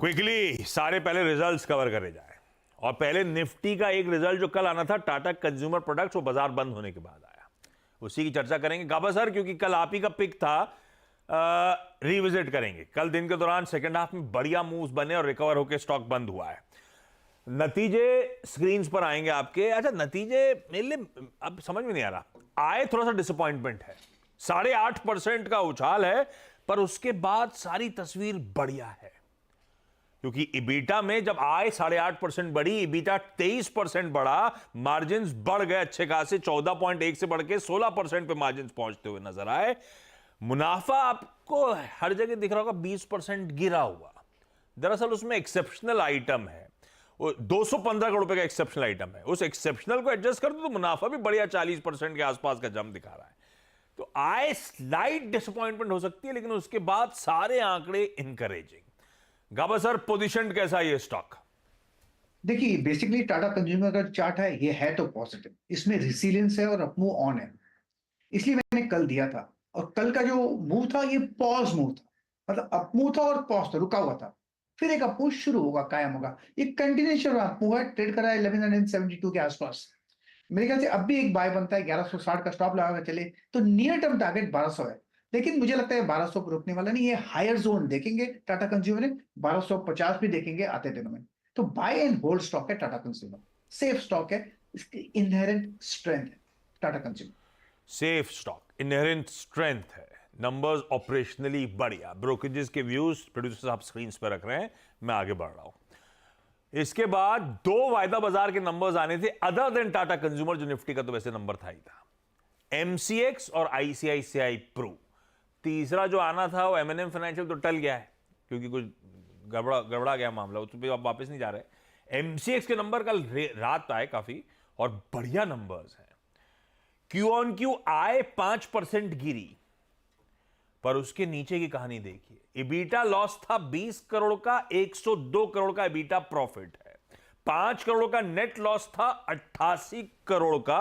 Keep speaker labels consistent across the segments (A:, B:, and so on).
A: Quickly सारे पहले results cover करे जाए। और पहले निफ्टी का एक रिजल्ट जो कल आना था टाटा कंज्यूमर प्रोडक्ट्स, वो बाजार बंद होने के बाद आया, उसी की चर्चा करेंगे। गाबा सर, क्योंकि कल आप ही का पिक था, रिविजिट करेंगे। कल दिन के दौरान सेकंड हाफ में बढ़िया मूव्स बने और रिकवर होकर स्टॉक बंद हुआ है। नतीजे स्क्रीन पर आएंगे आपके। अच्छा, नतीजे मेरे लिए अब समझ में नहीं आ रहा, आए थोड़ा सा डिसअपॉइंटमेंट है। 8.5% का उछाल है, पर उसके बाद सारी तस्वीर बढ़िया है, क्योंकि इबीटा में जब आए 8.5% बढ़ी, इबीटा 23% बढ़ा, मार्जिन बढ़ गए अच्छे खासे, 14.1 से बढ़ के 16% पे मार्जिन पहुंचते हुए नजर आए। मुनाफा आपको हर जगह दिख रहा होगा 20% गिरा हुआ। दरअसल उसमें एक्सेप्शनल आइटम है, 215 करोड़ रुपए का एक्सेप्शनल आइटम है। उस एक्सेप्शनल को एडजस्ट कर दो तो मुनाफा भी बढ़िया 40% के आसपास का जंप दिखा रहा है। तो आए स्लाइट डिसअपॉइंटमेंट हो सकती है, लेकिन उसके बाद सारे आंकड़े इंकरेजिंग। गाबा सर, पोजीशन कैसा है ये स्टॉक?
B: देखिए, बेसिकली टाटा कंज्यूमर का चार्ट है, ये है तो पॉजिटिव, इसमें रिसिलियंस है और अपमूव ऑन है, इसलिए मैंने कल दिया था। और कल का जो मूव था ये पॉज मूव था, मतलब अपमूव था और पॉज था, रुका हुआ था, फिर एक अपमूव शुरू होगा, कायम होगा। ये कंटिन्यूएशन अपमूव है, ट्रेड करा है 1172 के आसपास। मेरे ख्याल से अब भी एक बाय बनता है, 1160 का स्टॉप लगा चले तो नियर टर्म टारगेट 1200 है, लेकिन मुझे लगता है 1200 को रुकने वाला नहीं, ये हायर जोन देखेंगे टाटा कंज्यूमर ने, 1250 भी देखेंगे आते दिनों में। तो बाय एंड होल्ड स्टॉक है टाटा कंज्यूमर, सेफ स्टॉक है, इसकी इनहेरेंट स्ट्रेंथ है Tata consumer.
A: Safe stock, inherent strength है, नंबर्स ऑपरेशनली बढ़िया, ब्रोकरेजेस के व्यूज प्रोड्यूसर्स आप स्क्रीन पर रख रहे हैं, मैं आगे बढ़ रहा हूं। इसके बाद दो वायदा बाजार के नंबर्स आने थे अदर देन टाटा कंज्यूमर, जो निफ्टी का तो वैसे नंबर था ही था, एमसीएक्स और आईसीआईसीआई प्रू। तीसरा जो आना था वो एमएनएम फाइनेंशियल, तो टल गया है क्योंकि कुछ गड़बड़ा गया मामला, उस पर आप वापस नहीं जा रहे। एमसीएक्स के नंबर कल रात आए काफी और बढ़िया नंबर्स हैं। क्यू ऑन क्यू आए 5% गिरी, पर उसके नीचे की कहानी देखिए। इबीटा लॉस था 20 करोड़ का, 102 करोड़ का इबीटा प्रॉफिट है। 5 करोड़ का नेट लॉस था, 88 करोड़ का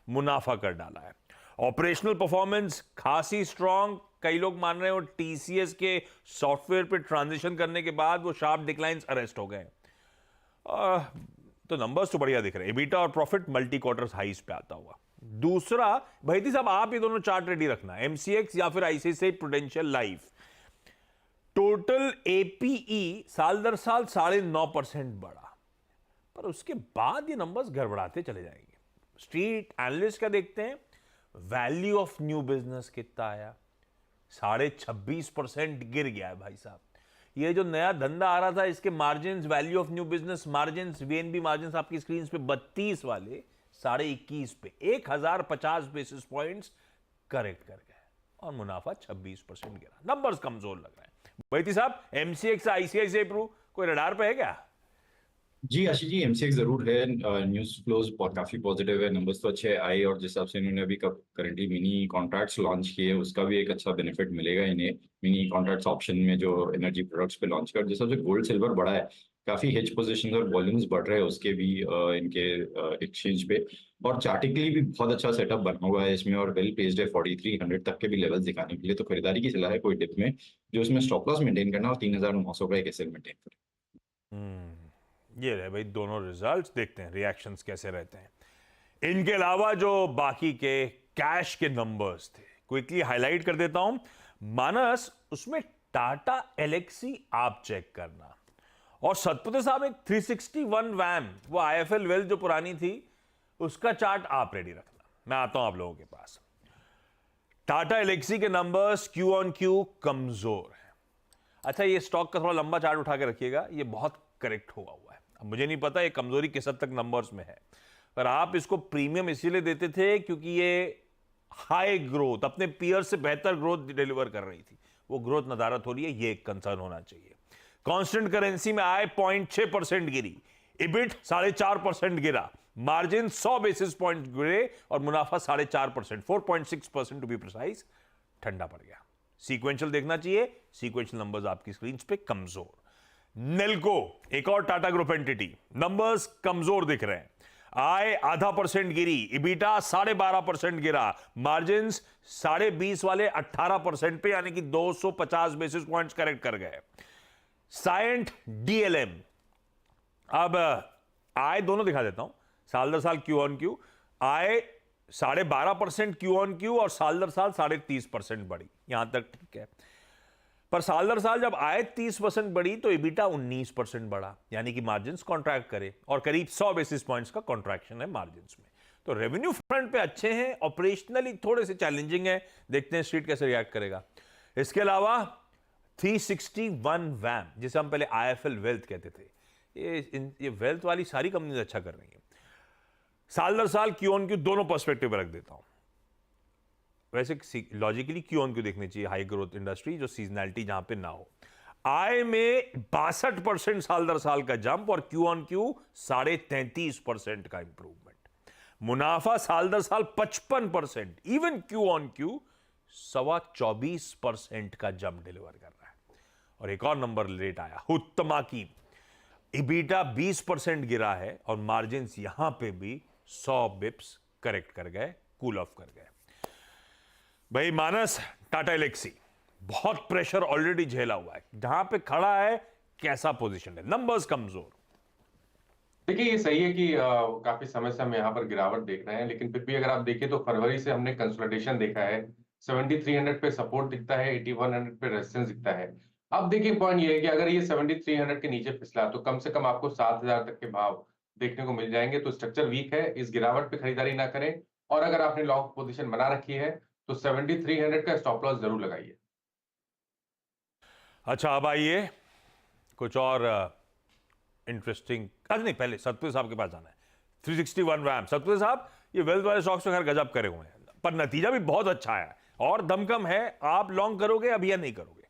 A: मुनाफा कर डाला है। ऑपरेशनल परफॉर्मेंस खासी स्ट्रांग। कई लोग मान रहे हो टीसीएस के सॉफ्टवेयर पे ट्रांजिशन करने के बाद वो शार्प डिक्लाइंस अरेस्ट हो गए। तो नंबर्स तो बढ़िया दिख रहे हैं, इबीटा और प्रॉफिट मल्टी क्वार्टर्स हाईस पे आता हुआ। दूसरा, भाई साहब आप ये दोनों चार्ट रेडी रखना, एमसीएक्स या फिर ICICI prudential life. Total APE साल दर साल 9.5% बढ़ा, पर उसके बाद ये नंबर्स गड़बड़ाते चले जाएंगे। स्ट्रीट एनालिस्ट का देखते हैं, वैल्यू ऑफ न्यू बिजनेस कितना आया, 26.5% गिर गया है भाई साहब। ये जो नया धंधा आ रहा था, इसके margin, value of new business margin, VNB margin आपकी स्क्रीन पे 32 वाले 21.5 पे 1050 बेसिस पॉइंट्स करेक्ट कर गए, और मुनाफा 26% गिरा। नंबर्स कमजोर लग रहे हैं। बैती साहब, एमसीएक्स आईसीआईसीआई प्रू कोई रडार पे है क्या?
C: जी आशीष जी, एमसीएक्स जरूर है। न्यूज फ्लोज काफी पॉजिटिव है, नंबर्स तो अच्छे आए, और जिस हिसाब से इन्होंने अभी करंटली मिनी कॉन्ट्रैक्ट्स लॉन्च किए, उसका भी एक अच्छा बेनिफिट मिलेगा इन्हें। मिनी कॉन्ट्रैक्ट्स ऑप्शन में जो एनर्जी प्रोडक्ट्स पे लॉन्च कर, जिस हिसाब से गोल्ड सिल्वर बढ़ा है, काफी हेज पोजीशन और वॉल्यूम्स बढ़ रहे हैं उसके भी इनके एक्सचेंज पे। और चार्टिकली भी बहुत अच्छा सेटअप बना हुआ है इसमें, और वेल प्लेस्ड है 4300 तक के भी लेवल्स दिखाने के लिए। तो खरीदारी की सलाह है कोई डिप में, जो इसमें स्टॉप लॉस मेंटेन करना और 3900 का एक एसएल मेंटेन करें।
A: ये रहे भाई दोनों रिजल्ट्स, देखते हैं रिएक्शंस कैसे रहते हैं। इनके अलावा जो बाकी के कैश के नंबर्स थे, क्विकली हाईलाइट कर देता हूं। मानस, उसमें टाटा एलेक्सी आप चेक करना, और सतपति साहब एक 361 वैम, वो आईएफएल वेल्थ जो पुरानी थी, उसका चार्ट आप रेडी रखना। मैं आता हूं आप लोगों के पास। टाटा एलेक्सी के नंबर्स क्यू ऑन क्यू कमजोर है। अच्छा, ये स्टॉक का थोड़ा लंबा चार्ट उठा के रखिएगा, ये बहुत करेक्ट हुआ है। अब मुझे नहीं पता ये कमजोरी किस हद तक नंबर्स में है, पर आप इसको प्रीमियम इसीलिए देते थे क्योंकि ये हाई ग्रोथ, अपने पीयर से बेहतर ग्रोथ डिलीवर कर रही थी। वो ग्रोथ नदारत हो रही है, ये एक कंसर्न होना चाहिए। कांस्टेंट करेंसी में आए 0.6% गिरी, इबिट 4.5% गिरा, मार्जिन 100 बेसिस पॉइंट गिरे, और मुनाफा 4.5%, 4.6% टू बी प्रिसाइज, ठंडा पड़ गया। सीक्वेंशियल देखना चाहिए, सीक्वेंशियल नंबर्स आपकी स्क्रीन पे कमजोर। नेल्को, एक और टाटा ग्रुप एंटिटी, नंबर्स कमजोर दिख रहे हैं। आय 0.5% गिरी, इबीटा 12.5% गिरा, मार्जिन 20.5 वाले 18% पे, यानी कि 250 बेसिस पॉइंट्स करेक्ट कर गए। साइंट डीएलएम। अब आय दोनों दिखा देता हूं, साल दर साल Q on Q I 12.5% Q on Q और साल दर साल 30.5% बढ़ी, यहां तक ठीक है। पर साल दर साल जब आय 30% बढ़ी तो इबिटा 19% बढ़ा, यानी कि मार्जिन्स कॉन्ट्रैक्ट करे और करीब 100 बेसिस पॉइंट्स का कॉन्ट्रैक्शन है मार्जिन्स में। तो रेवेन्यू फ्रंट पे अच्छे हैं, ऑपरेशनली थोड़े से चैलेंजिंग है, देखते हैं स्ट्रीट कैसे रिएक्ट करेगा। इसके अलावा 361 वैम, जिसे हम पहले आईएफएल वेल्थ कहते थे, ये वेल्थ वाली सारी कंपनीज अच्छा कर रही हैं। साल दर साल क्यू ऑन क्यू दोनों पर्सपेक्टिव रख देता हूं। वैसे लॉजिकली क्यू ऑन क्यू देखनी चाहिए, हाई ग्रोथ इंडस्ट्री जो सीजनैलिटी जहां पे ना हो। आय में 62% साल दर साल का जंप और क्यू ऑन क्यू 33.5% का इंप्रूवमेंट। मुनाफा साल दर साल 55%, इवन क्यू ऑन क्यू 24.25% का जंप डिलीवर कर रहा है। और एक और नंबर लेट आया उत्तमा की, इबीटा 20% गिरा है और मार्जिन यहां पे भी 100 बिप्स करेक्ट कर गए, कूल ऑफ कर गए। भाई मानस, टाटा एलेक्सी बहुत प्रेशर ऑलरेडी झेला हुआ है, जहां पे खड़ा है कैसा पोजीशन है, नंबर्स कमजोर।
D: देखिए ये सही है कि काफी समय से हम यहाँ पर गिरावट देख रहे हैं, लेकिन फिर भी अगर आप देखिए तो फरवरी से हमने कंसोलिडेशन देखा है। 7300 पे सपोर्ट दिखता है, 8100 पे रेजिस्टेंस दिखता है। अब देखिए पॉइंट ये है कि अगर ये 7300 के नीचे फिसला तो कम से कम आपको 7000 तक के भाव देखने को मिल जाएंगे। तो स्ट्रक्चर वीक है, इस गिरावट पे खरीदारी ना करें। और अगर आपने लॉन्ग पोजीशन बना रखी है तो 7300 का स्टॉप लॉस जरूर लगाइए।
A: अच्छा अब आइए कुछ और इंटरेस्टिंग, नहीं पहले सतपुर साहब के पास जाना है। 361 वैम, सतपुर साहब ये वेल्थ वाले स्टॉक्स में खैर गजब करे हुए हैं, पर नतीजा भी बहुत अच्छा है और दमकम है। आप लॉन्ग करोगे अभी या नहीं करोगे?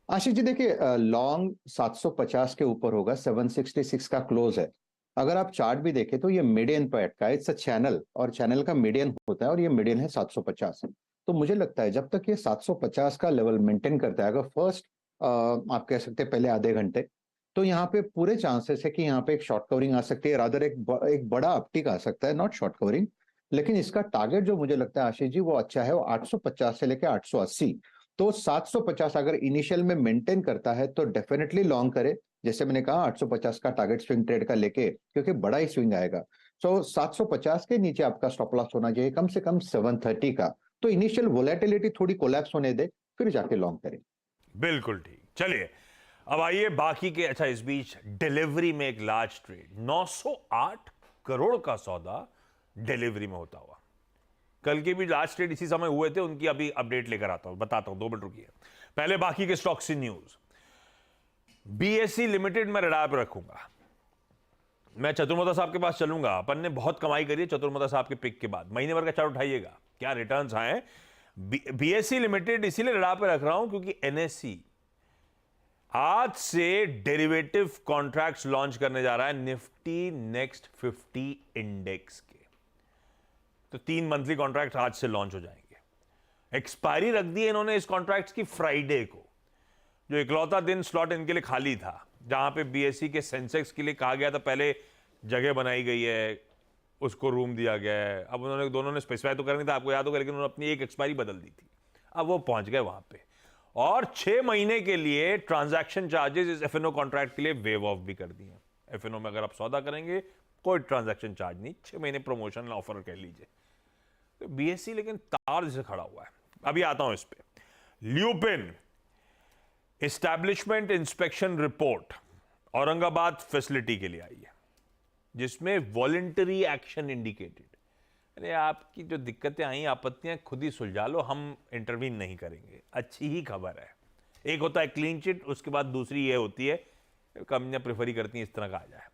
E: आशीष जी देखिए, लॉन्ग 750 के ऊपर होगा, 766 का क्लोज है। अगर आप चार्ट भी देखें तो ये मीडियन पे अटका है, इट्स अ चैनल और चैनल का मीडियन होता है और ये मीडियन है 750। तो मुझे लगता है जब तक ये 750 का लेवल मेंटेन करता है, अगर फर्स्ट आप कह सकते हैं पहले आधे घंटे, तो यहाँ पे पूरे चांसेस है कि यहाँ पे एक शॉर्ट कवरिंग आ सकती है, रादर एक बड़ा अपटिक आ सकता है, नॉट शॉर्ट कवरिंग। लेकिन इसका टारगेट जो मुझे लगता है आशीष जी वो अच्छा है, वो 850 से लेकर 880। तो 750 अगर इनिशियल में मेंटेन करता है तो डेफिनेटली लॉन्ग करे, जैसे मैंने कहा 850 का टारगेट स्विंग ट्रेड का लेके, क्योंकि बड़ा ही स्विंग आएगा। सो 750 के नीचे आपका स्टॉप लॉस होना चाहिए कम से कम 730 का। तो इनिशियल वोलेटिलिटी थोड़ी कोलैप्स होने दे, फिर जाके लॉन्ग करें।
A: बिल्कुल ठीक। चलिए अब आइए बाकी के। अच्छा इस बीच डिलीवरी में एक लार्ज ट्रेड, 908 करोड़ का सौदा डिलीवरी में होता हुआ। कल के भी लार्ज ट्रेड इसी समय हुए थे, उनकी अभी अपडेट लेकर आता हूं, बताता हूं, 2 मिनट रुकिए। पहले बाकी के स्टॉक से न्यूज। बीएसई लिमिटेड में रडार पर रखूंगा। मैं चतुर्मता साहब के पास चलूंगा, अपन ने बहुत कमाई करी है चतुर्मता साहब के पिक के बाद, महीने भर का चार्ट उठाइएगा क्या रिटर्न्स आए। बीएसई लिमिटेड इसीलिए रडार पर रख रहा हूं क्योंकि एनएसई आज से डेरिवेटिव कॉन्ट्रैक्ट्स लॉन्च करने जा रहा है निफ्टी नेक्स्ट 50 इंडेक्स के। तो 3 मंथली कॉन्ट्रैक्ट आज से लॉन्च हो जाएंगे। एक्सपायरी रख दी है इन्होंने इस कॉन्ट्रैक्ट्स की फ्राइडे को, जो इकलौता दिन स्लॉट इनके लिए खाली था, जहां पे बीएसई के सेंसेक्स के लिए कहा गया था पहले जगह बनाई गई है, उसको रूम दिया गया है। अब उन्होंने दोनों ने स्पेसिफाई तो करनी था, आपको याद होगा, लेकिन उन्होंने अपनी एक एक्सपायरी बदल दी थी। अब वो पहुंच गए वहां पे और 6 महीने के लिए ट्रांजैक्शन चार्जेस इस एफएनओ कॉन्ट्रैक्ट के लिए वेव ऑफ भी कर दिए। एफएनओ में अगर आप सौदा करेंगे कोई ट्रांजैक्शन चार्ज नहीं, 6 महीने प्रमोशन ऑफर कह लीजिए। तो बीएसई लेकिन तार से खड़ा हुआ है। अभी आता हूं इस पे। Lupin establishment inspection report Aurangabad facility के लिए आई है, जिसमें वॉलेंटरी एक्शन इंडिकेटेड। अरे आपकी जो दिक्कतें आई, आपत्तियां खुद ही सुलझा लो, हम इंटरवीन नहीं करेंगे। अच्छी ही खबर है। एक होता है क्लीन चिट, उसके बाद दूसरी ये होती है, कंपनियां प्रेफर ही करती हैं इस तरह का आ जाए।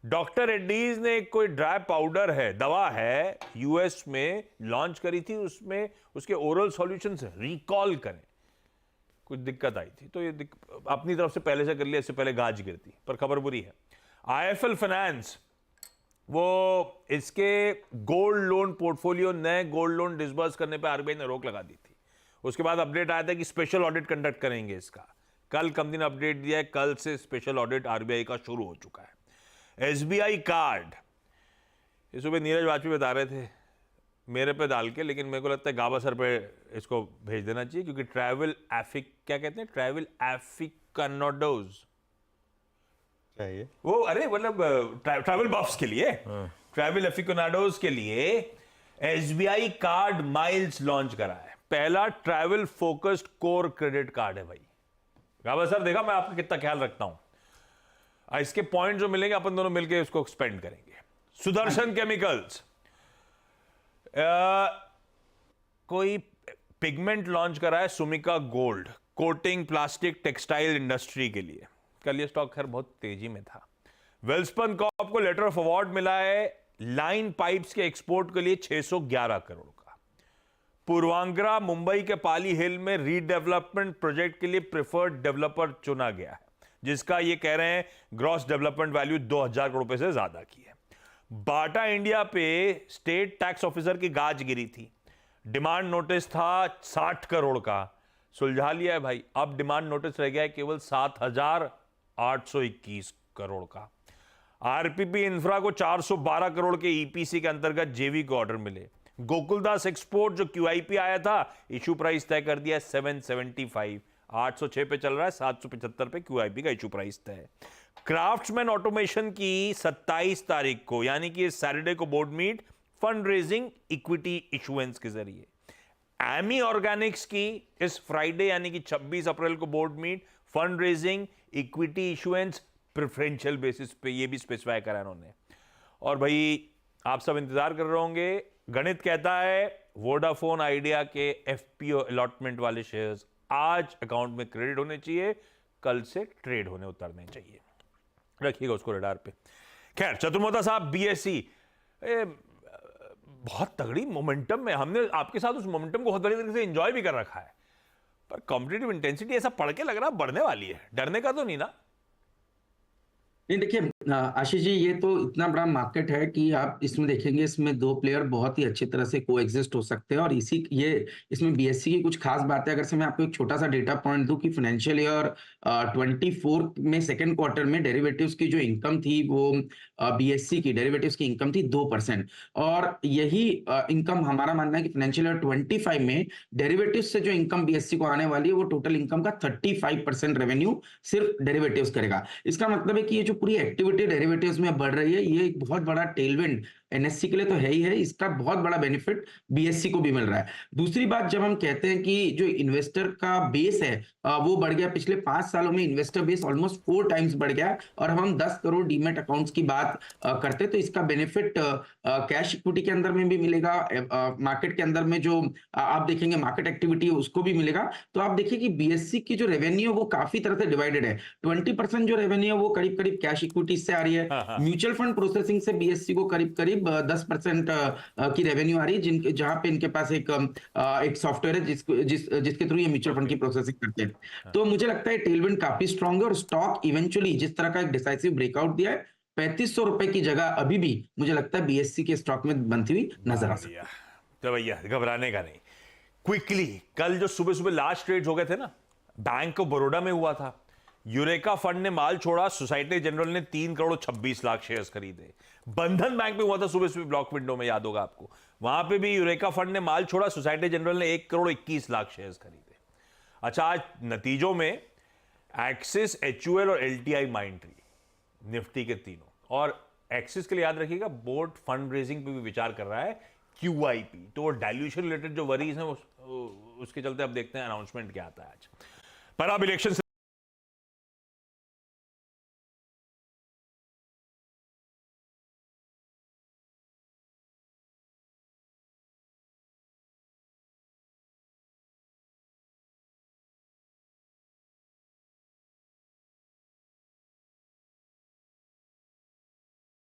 A: डॉक्टर रेड्डीज ने कोई ड्राई पाउडर है, दवा है, यूएस में लॉन्च करी थी, उसमें उसके ओरल सॉल्यूशंस रिकॉल करें, कुछ दिक्कत आई थी, तो ये अपनी तरफ से पहले से कर लिया, इससे पहले गाज गिरती, पर खबर बुरी है। आईएफएल फाइनेंस, वो इसके गोल्ड लोन पोर्टफोलियो, नए गोल्ड लोन डिसबर्स करने पे आरबीआई ने रोक लगा दी थी। उसके बाद अपडेट आया था कि स्पेशल ऑडिट कंडक्ट करेंगे इसका। कल कंपनी ने अपडेट दिया है, कल से स्पेशल ऑडिट आरबीआई का शुरू हो चुका है। एसबीआई कार्ड, इस सुबह नीरज वाजपेयी बता रहे थे मेरे पे डाल के, लेकिन मेरे को लगता है गाबा सर पे इसको भेज देना चाहिए, क्योंकि ट्रैवल एफिक, क्या कहते हैं, ट्रैवल एफिकानाडोज
F: चाहिए
A: वो, अरे मतलब ट्रैवल बफ्स के लिए, ट्रैवल एफिकानाडोज के लिए एसबीआई कार्ड माइल्स लॉन्च करा है। पहला travel focused core credit card है भाई। गावा सर देखा मैं आपका कितना ख्याल रखता हूं। इसके पॉइंट जो मिलेंगे अपन दोनों मिलकर उसको स्पेंड करेंगे। सुदर्शन केमिकल्स कोई पिगमेंट लॉन्च करा है Sumica gold, coating plastic textile industry के लिए। कल ये स्टॉक खैर बहुत तेजी में था। वेल्सपन कॉर्प को लेटर ऑफ अवार्ड मिला है लाइन पाइप्स के एक्सपोर्ट के लिए 611 करोड़ का। पूर्वांग्रा मुंबई के पाली हिल में रीडेवलपमेंट प्रोजेक्ट के लिए प्रेफर्ड डेवलपर चुना गया है, जिसका ये कह रहे हैं ग्रॉस डेवलपमेंट वैल्यू 2000 करोड़ रुपए से ज्यादा की है। बाटा इंडिया पे स्टेट टैक्स ऑफिसर की गाज गिरी थी। डिमांड नोटिस था 60 करोड़ का, सुलझा लिया है भाई। अब डिमांड नोटिस रह गया है केवल 7821 करोड़ का। आरपीपी इंफ्रा को 412 करोड़ के ईपीसी के अंतर्गत जेवी को ऑर्डर मिले। गोकुलदास एक्सपोर्ट जो क्यूआईपी आया था, इशू प्राइस तय कर दिया 775, 806 पे चल रहा है, 775 पे क्यूआईपी का इशू प्राइस तय। क्राफ्ट्समैन ऑटोमेशन की 27 तारीख को यानी कि सैटरडे को board meet, fund raising equity issuance के जरिए। एमी ऑर्गेनिक्स की इस फ्राइडे यानी कि 26 अप्रैल को board meet, fund raising equity issuance preferential basis पे, ये भी स्पेसिफाई करा इन्होंने। और भाई आप सब इंतजार कर रहे होंगे, गणित कहता है वोडाफोन आइडिया के एफपीओ अलॉटमेंट वाले शेयर्स आज अकाउंट में क्रेडिट होने चाहिए, कल से ट्रेड होने उतरने चाहिए। रखिएगा उसको रडार पे। खैर चतुर्मोता साहब बीएससी बहुत तगड़ी मोमेंटम में, हमने आपके साथ उस मोमेंटम को बहुत बड़ी तरीके से एंजॉय भी कर रखा है, पर कॉम्पिटिटिव इंटेंसिटी ऐसा पढ़ के लग रहा बढ़ने वाली है। डरने का तो नहीं ना?
G: नहीं देखिए आशीष जी, ये तो इतना बड़ा मार्केट है कि आप इसमें देखेंगे, इसमें दो प्लेयर बहुत ही अच्छी तरह से कोएग्जिस्ट हो सकते हैं। और इसमें बीएससी की कुछ खास बातें, अगर से मैं आपको एक छोटा सा डेटा पॉइंट दूं कि फाइनेंशियल ईयर 24 में सेकंड क्वार्टर में डेरिवेटिव्स की जो इनकम थी वो बीएससी की डेरिवेटिव्स की इनकम थी 2%। और यही इनकम हमारा मानना है कि फाइनेंशियल ईयर 25 में डेरिवेटिव्स से जो इनकम बीएससी को आने वाली है वो टोटल इनकम का 35% रेवेन्यू सिर्फ डेरिवेटिव्स करेगा। इसका मतलब है कि ये जो पूरी एक्टिविटी डेरिवेटिव्स में बढ़ रही है, ये एक बहुत बड़ा टेलविंड एनएससी के लिए तो है ही है, इसका बहुत बड़ा बेनिफिट बीएससी को भी मिल रहा है। दूसरी बात, जब हम कहते हैं कि जो इन्वेस्टर का बेस है वो बढ़ गया, पिछले 5 सालों में इन्वेस्टर बेस ऑलमोस्ट 4 टाइम्स बढ़ गया, और हम 10 करोड़ डीमेट अकाउंट्स की बात करते हैं, तो इसका बेनिफिट कैश इक्विटी के अंदर में भी मिलेगा, मार्केट के अंदर में जो आप देखेंगे मार्केट एक्टिविटी उसको भी मिलेगा। तो आप देखिए कि बीएससी की जो रेवेन्यू वो काफी तरह से डिवाइडेड है। 20% जो रेवेन्यू है वो करीब करीब कैश इक्विटी से आ रही है, म्यूचुअल फंड प्रोसेसिंग से बीएससी को करीब करीब 10% की रेवेन्यू आ रही है, जहां पे इनके पास एक सॉफ्टवेयर है जिसके थ्रू ये म्यूचुअल फंड की प्रोसेसिंग करते हैं। तो मुझे लगता है टेलविंड काफी स्ट्रांग है, और स्टॉक इवेंचुअली जिस तरह का एक डिसाइसिव ब्रेकआउट दिया है, 3500 रुपए की जगह अभी भी मुझे लगता है बीएससी के स्टॉक में बनती हुई नजर आ सकती है।
A: तो भैया घबराने का नहीं। क्विकली, कल जो सुबह सुबह लास्ट ट्रेड्स हो गए थे ना, बैंक ऑफ बड़ौदा में हुआ था, यूरेका फंड ने माल छोड़ा, सोसाइटी जनरल ने 3 करोड़ 26 लाख शेयर्स खरीदे। बंधन बैंक में हुआ था सुबह सुबह ब्लॉक विंडो में, याद होगा आपको, वहां पे भी यूरेका फंड ने माल छोड़ा, सोसाइटी जनरल ने 1 करोड़ 21 लाख शेयर्स खरीदे। अच्छा, आज नतीजों में एक्सिस, एचयूएल और एलटीआई माइंट्री, निफ्टी के तीनों। और एक्सिस के लिए याद रखिएगा बोर्ड फंड रेजिंग पे भी विचार कर रहा है, क्यूआईपी, तो डाइल्यूशन रिलेटेड जो वरीज हैं उसके चलते अब देखते हैं अनाउंसमेंट क्या आता है आज। पर अब इलेक्शन